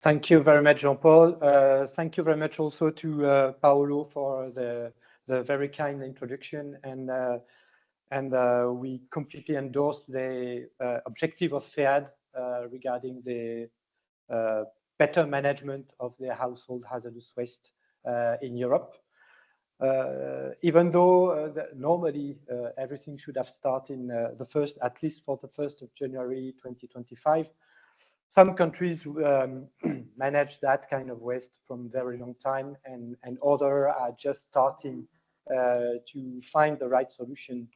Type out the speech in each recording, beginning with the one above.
Thank you very much, Jean-Paul. Thank you very much also to Paolo for the very kind introduction, and we completely endorse the objective of FEAD regarding the better management of the household hazardous waste in Europe. Even though normally everything should have started in at least for the 1st of January 2025, some countries manage that kind of waste from very long time, and others are just starting to find the right solution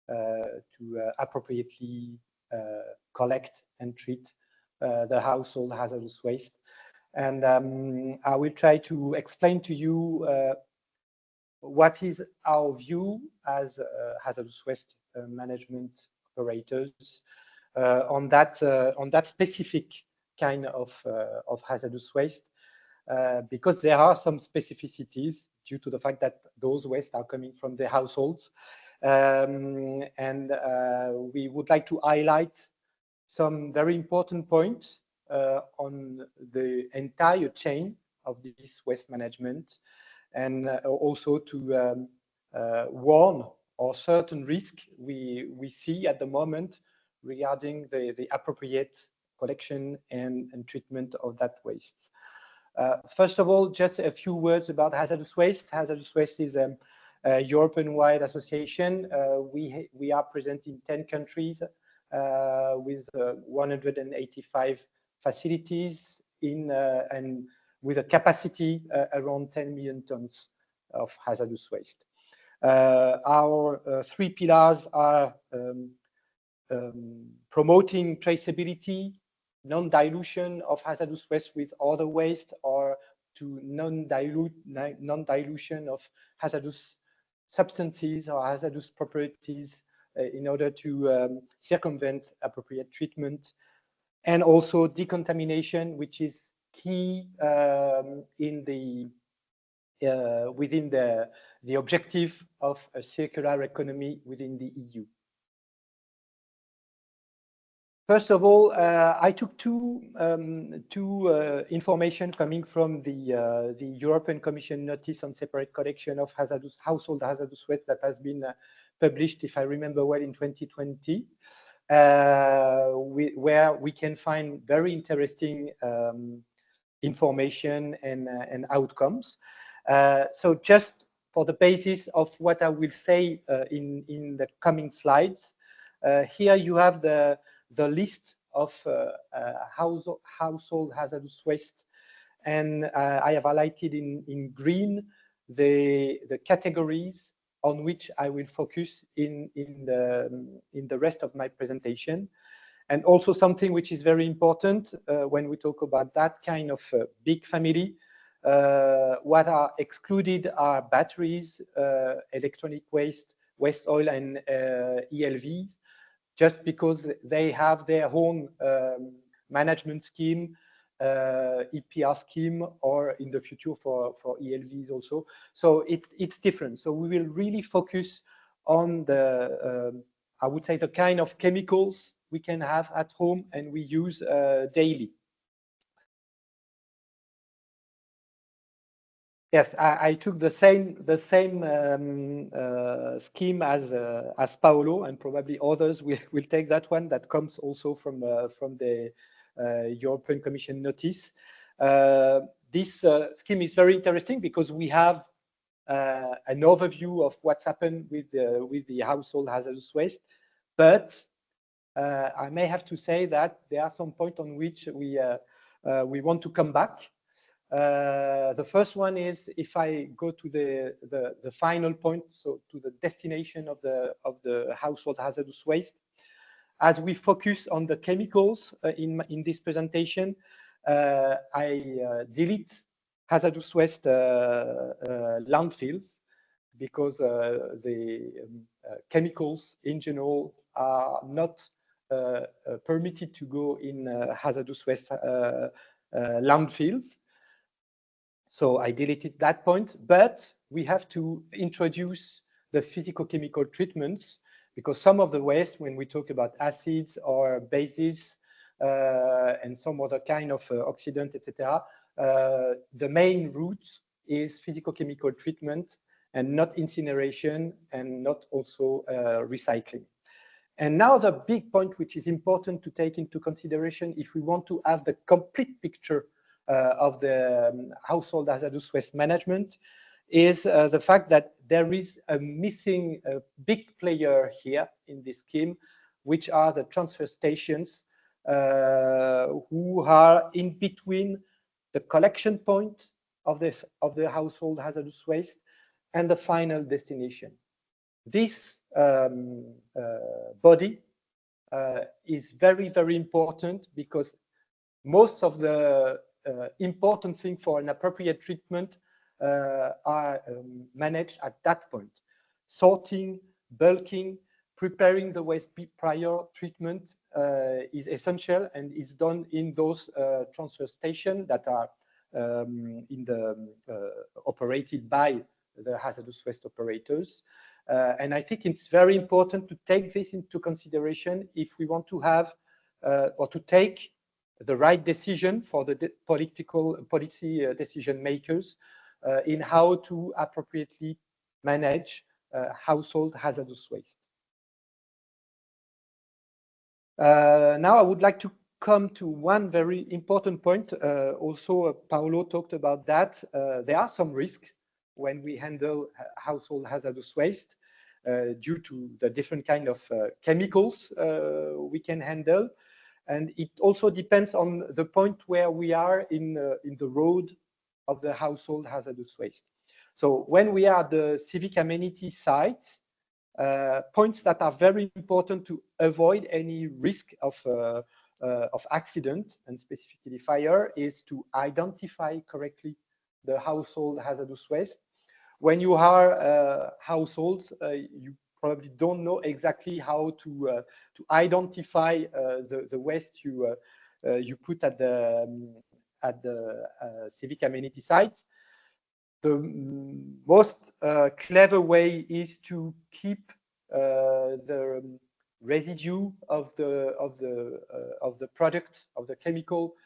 to appropriately collect and treat the household hazardous waste. And I will try to explain to you what is our view as hazardous waste management operators on that specific kind of hazardous waste, because there are some specificities due to the fact that those wastes are coming from the households. And we would like to highlight some very important points on the entire chain of this waste management, and also to warn of certain risk we see at the moment regarding the appropriate collection and treatment of that waste. First of all, just a few words about hazardous waste. Hazardous waste is a European-wide association. We are present in 10 countries with 185 facilities and with a capacity around 10 million tons of hazardous waste. Our three pillars are promoting traceability, non-dilution of hazardous waste with other waste, or to non-dilution of hazardous substances or hazardous properties in order to circumvent appropriate treatment, and also decontamination, which is key within the objective of a circular economy within the EU. First of all, I took two information coming from the European Commission notice on separate collection of household hazardous waste that has been published, if I remember well, in 2020, where we can find very interesting information and outcomes. So just for the basis of what I will say in the coming slides, here you have the list of household hazardous waste, and I have highlighted in green the categories on which I will focus in the rest of my presentation. And also something which is very important when we talk about that kind of big family, what are excluded are batteries, electronic waste, waste oil, and ELVs, just because they have their own management scheme, EPR scheme, or in the future for ELVs also. So it's different. So we will really focus on the, I would say, the kind of chemicals we can have at home and we use daily. Yes, I took the same scheme as Paolo, and probably others will take that one. That comes also from the European Commission notice. This scheme is very interesting because we have an overview of what's happened with the household hazardous waste, but I may have to say that there are some points on which we want to come back. The first one is, if I go to the final point, so to the destination of the household hazardous waste, as we focus on the chemicals in this presentation, I delete hazardous waste landfills, because the chemicals in general are not permitted to go in hazardous waste landfills. So I deleted that point, but we have to introduce the physico-chemical treatments, because some of the waste, when we talk about acids or bases, and some other kind of oxidant, etc. The main route is physicochemical treatment and not incineration and not also recycling. And now the big point, which is important to take into consideration if we want to have the complete picture of the household hazardous waste management, is the fact that there is a missing big player here in this scheme, which are the transfer stations who are in between the collection point of the household hazardous waste and the final destination. This body is very, very important because most of the important things for an appropriate treatment are managed at that point. Sorting, bulking, preparing the waste prior treatment is essential and is done in those transfer stations that are operated by the hazardous waste operators. And I think it's very important to take this into consideration if we want to have or to take the right decision for the policy decision makers in how to appropriately manage household hazardous waste. Now I would like to come to one very important point. Also, Paolo talked about that. There are some risks when we handle household hazardous waste due to the different kind of chemicals we can handle. And it also depends on the point where we are in the road of the household hazardous waste. So when we are at the civic amenity sites, points that are very important to avoid any risk of accident and specifically fire is to identify correctly the household hazardous waste. When you are households, you probably don't know exactly how to identify the waste you put at the civic amenity sites. The most clever way is to keep the residue of the product of the chemical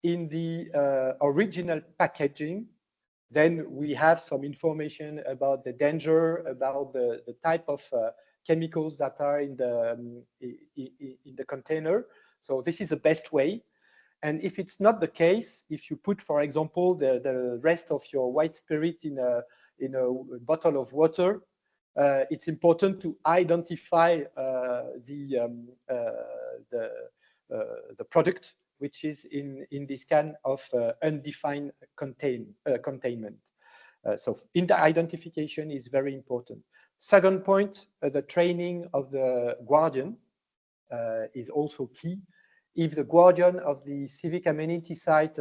in the original packaging. Then we have some information about the danger, about the type of chemicals that are in the container. So this is the best way. And if it's not the case, if you put, for example, the rest of your white spirit in a bottle of water, it's important to identify the product which is in this kind of undefined containment. So identification is very important. Second point, the training of the guardian is also key. If the guardian of the civic amenity site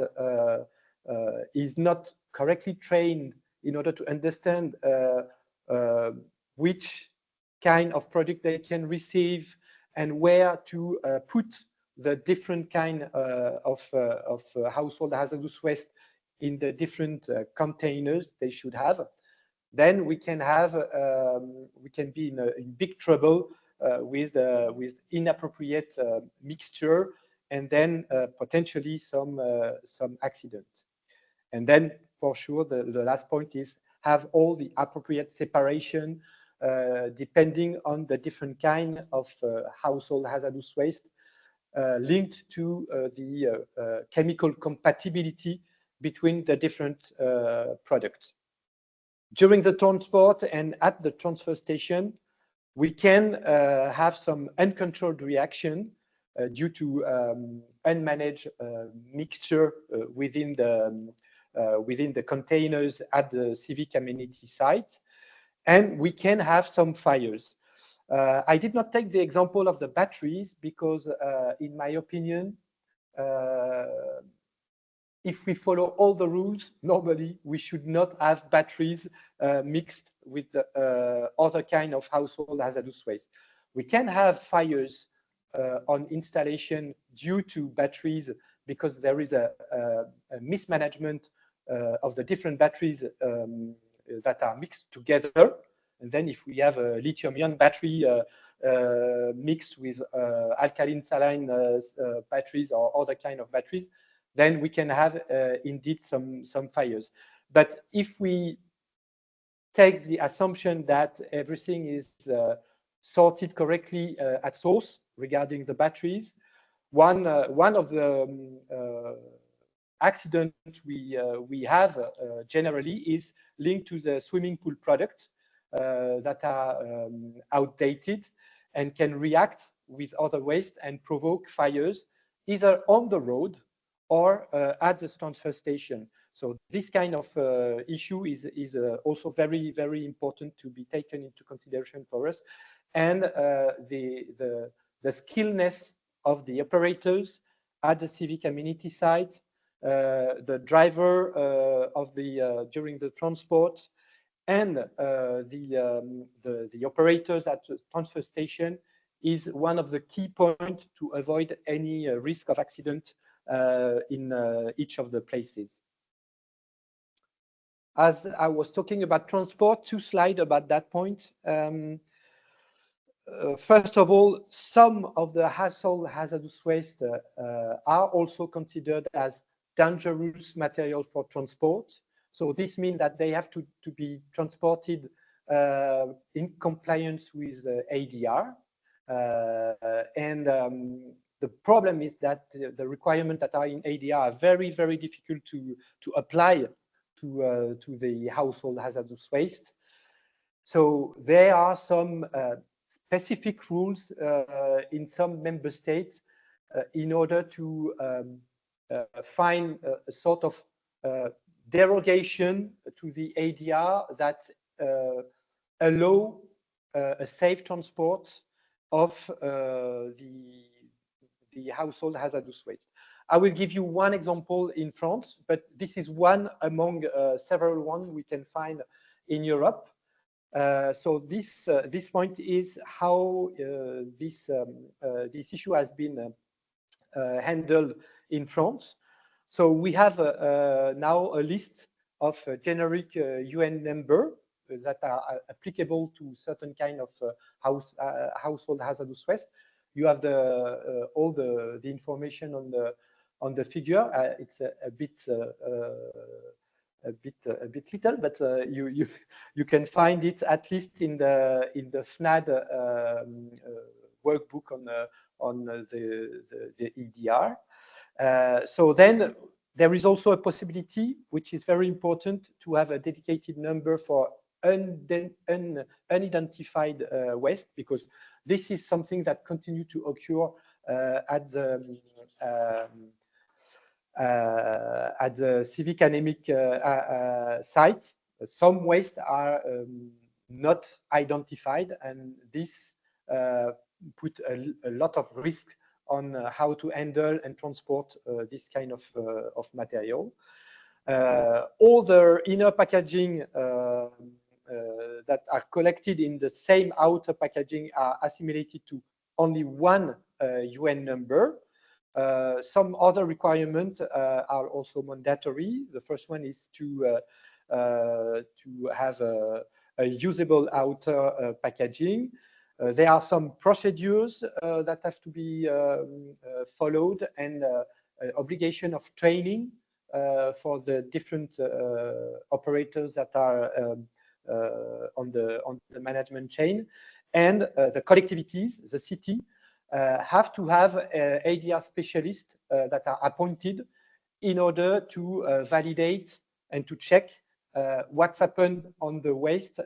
is not correctly trained in order to understand which kind of product they can receive and where to put the different kind of household hazardous waste in the different containers they should have, then we can be in big trouble with inappropriate mixture and then potentially some accidents. And then for sure the last point is have all the appropriate separation depending on the different kind of household hazardous waste linked to the chemical compatibility between the different products. During the transport and at the transfer station, we can have some uncontrolled reaction due to unmanaged mixture within the containers at the civic amenity site, and we can have some fires. I did not take the example of the batteries because, in my opinion, if we follow all the rules, normally we should not have batteries mixed with other kind of household hazardous waste. We can have fires on installation due to batteries because there is a mismanagement of the different batteries that are mixed together. And then if we have a lithium-ion battery mixed with alkaline saline batteries or other kind of batteries, then we can have indeed some fires. But if we take the assumption that everything is sorted correctly at source regarding the batteries, one of the accidents we have generally is linked to the swimming pool products that are outdated and can react with other waste and provoke fires either on the road or at the transfer station. So this kind of issue is also very, very important to be taken into consideration for us. And the skillness of the operators at the civic amenity site, the driver of during the transport, and the operators at the transfer station is one of the key points to avoid any risk of accident in each of the places. As I was talking about transport, 2 slides about that point. First of all, some of the household hazardous waste are also considered as dangerous material for transport. So this means that they have to be transported in compliance with ADR. The problem is that the requirements that are in ADR are very, very difficult to apply to the household hazardous waste. So there are some specific rules in some member states in order to find a sort of derogation to the ADR that allow a safe transport of the household hazardous waste. I will give you one example in France, but this is one among several ones we can find in Europe. So this point is how this issue has been handled in France. So we have now a list of generic UN number that are applicable to certain kind of household hazardous waste. You have all the information on the figure. It's a bit little, but you can find it at least in the FNAD workbook on the EDR. So then there is also a possibility, which is very important, to have a dedicated number for unidentified waste, because this is something that continues to occur at the civic anemic sites. Some waste are not identified, and this put a lot of risk on how to handle and transport this kind of material. All the inner packaging that are collected in the same outer packaging are assimilated to only one UN number. Some other requirements are also mandatory. The first one is to have a usable outer packaging. There are some procedures that have to be followed, and obligation of training for the different operators that are on the management chain, and the collectivities, the city, have to have ADR specialists that are appointed in order to validate and to check what's happened on the waste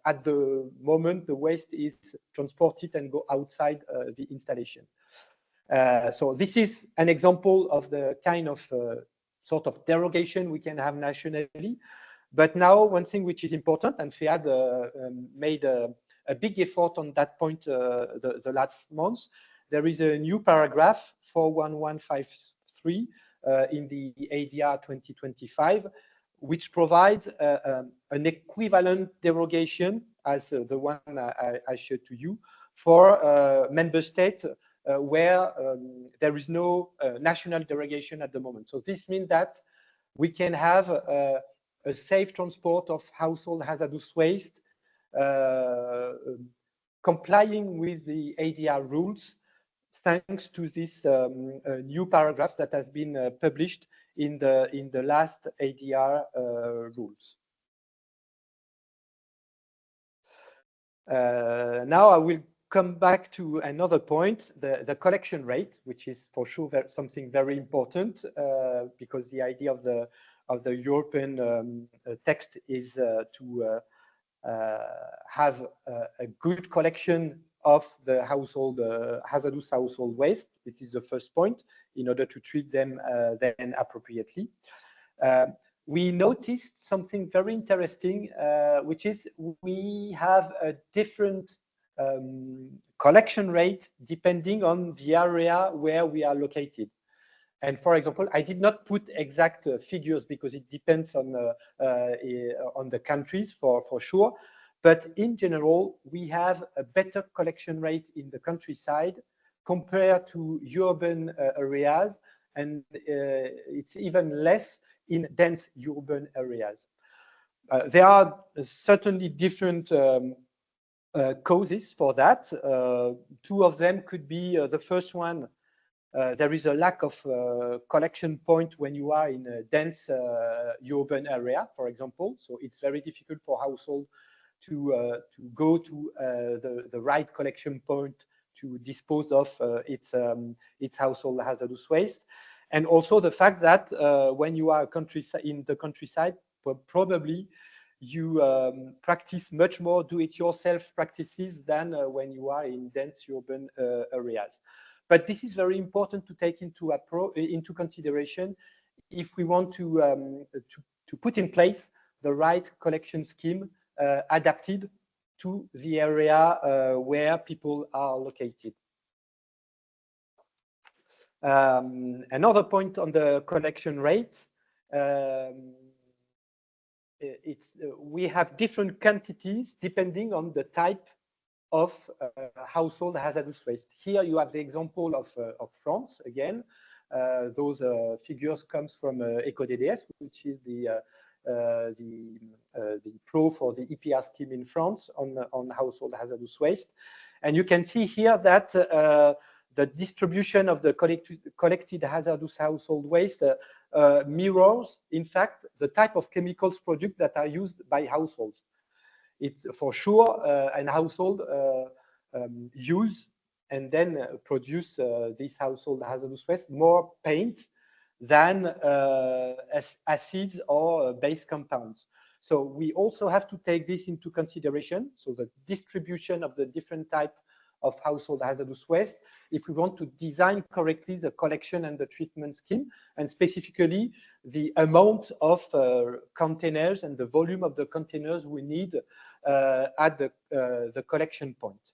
at the moment the waste is transported and go outside the installation. So this is an example of the kind of sort of derogation we can have nationally. But now one thing which is important, and FEAD made a big effort on that point the last month, there is a new paragraph 41153 in the ADR 2025, which provides an equivalent derogation as the one I showed to you for member states where there is no national derogation at the moment. So this means that we can have a safe transport of household hazardous waste complying with the ADR rules thanks to this new paragraph that has been published in the last ADR rules. Now I will come back to another point, the collection rate, which is for sure something very important because the idea of the European text is to have a good collection of the household hazardous household waste. This is the first point in order to treat them then appropriately. We noticed something very interesting, which is we have a different collection rate depending on the area where we are located. And for example, I did not put exact figures because it depends on the countries for sure. But in general, we have a better collection rate in the countryside compared to urban areas, and it's even less in dense urban areas. There are certainly different causes for that. Two of them could be the first one. There is a lack of collection point when you are in a dense urban area, for example. So it's very difficult for households to go to the right collection point to dispose of its household hazardous waste. And also the fact that when you are in the countryside, probably you practice much more do-it-yourself practices than when you are in dense urban areas. But this is very important to take into consideration if we want to put in place the right collection scheme adapted to the area where people are located. Another point on the collection rate, we have different quantities depending on the type of household hazardous waste. Here you have the example of France again. Those figures comes from EcoDDS, which is the pro for the EPR scheme in France on household hazardous waste. And you can see here that the distribution of the collected hazardous household waste mirrors, in fact, the type of chemicals produced that are used by households. It's for sure an household use and then produce this household hazardous waste more paint than acids or base compounds. So we also have to take this into consideration. So the distribution of the different type of household hazardous waste, if we want to design correctly the collection and the treatment scheme, and specifically the amount of containers and the volume of the containers we need at the collection point.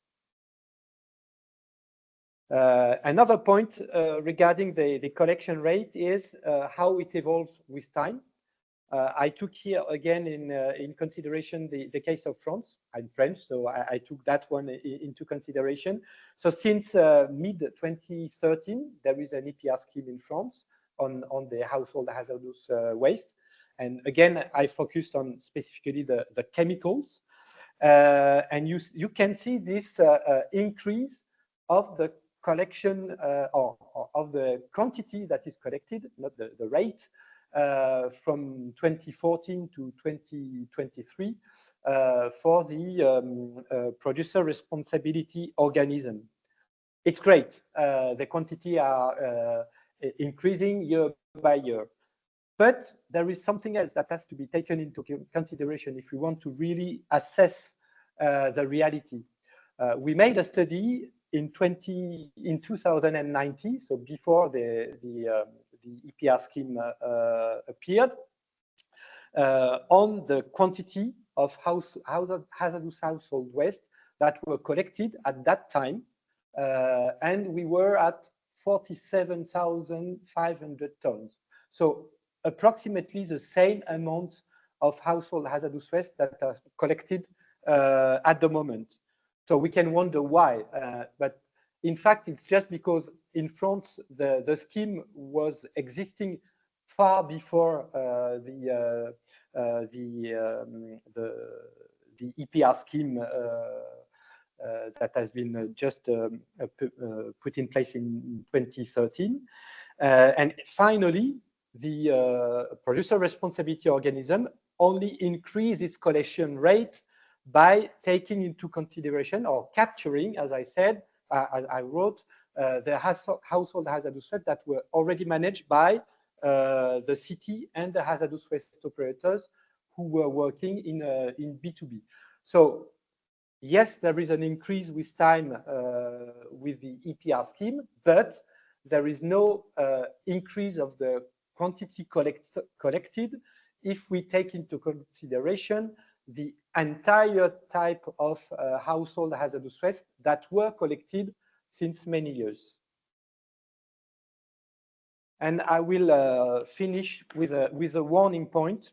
Another point regarding the collection rate is how it evolves with time. I took here again in consideration the case of France. I'm French, so I took that one into consideration. So since mid-2013, there is an EPR scheme in France on the household hazardous waste. And again, I focused on specifically the chemicals. And you can see this increase of the collection or of the quantity that is collected, not the rate, from 2014 to 2023 for the producer responsibility organism. It's great. The quantity are increasing year by year. But there is something else that has to be taken into consideration if we want to really assess the reality. We made a study in 2019, so before the EPR scheme appeared, on the quantity of hazardous household waste that were collected at that time, and we were at 47,500 tons. So approximately the same amount of household hazardous waste that are collected at the moment. So we can wonder why, but in fact, it's just because in France, the scheme was existing far before the EPR scheme that has been just put in place in 2013. And finally, the producer responsibility organism only increase its collection rate by taking into consideration or capturing, as I said, I wrote, the household hazardous waste that were already managed by the city and the hazardous waste operators who were working in B2B. So yes, there is an increase with time with the EPR scheme, but there is no increase of the quantity collected if we take into consideration the entire type of household hazardous waste that were collected since many years. And I will finish with a warning point.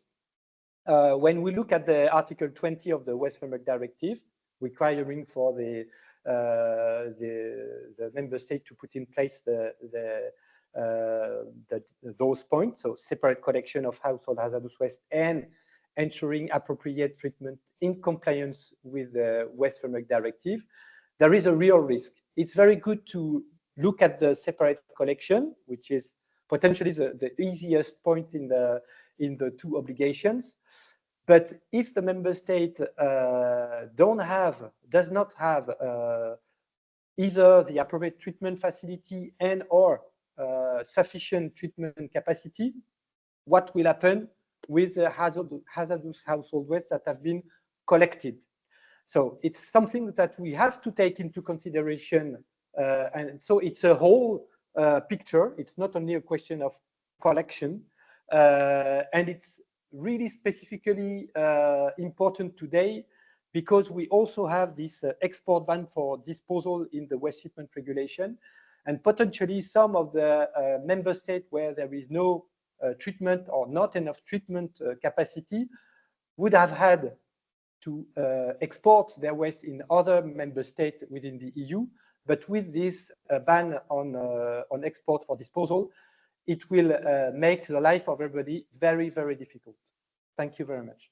When we look at the Article 20 of the Waste Framework Directive, requiring for the member state to put in place those points, so separate collection of household hazardous waste and ensuring appropriate treatment in compliance with the Waste Framework Directive, there is a real risk. It's very good to look at the separate collection, which is potentially the easiest point in the two obligations. But if the member state does not have either the appropriate treatment facility and or sufficient treatment capacity, what will happen with the hazardous household waste that have been collected? So it's something that we have to take into consideration. And so it's a whole picture. It's not only a question of collection. And it's really specifically important today because we also have this export ban for disposal in the waste shipment regulation, and potentially some of the member states where there is no treatment or not enough treatment capacity would have had to export their waste in other member states within the EU. But with this ban on export for disposal, it will make the life of everybody very, very difficult. Thank you very much.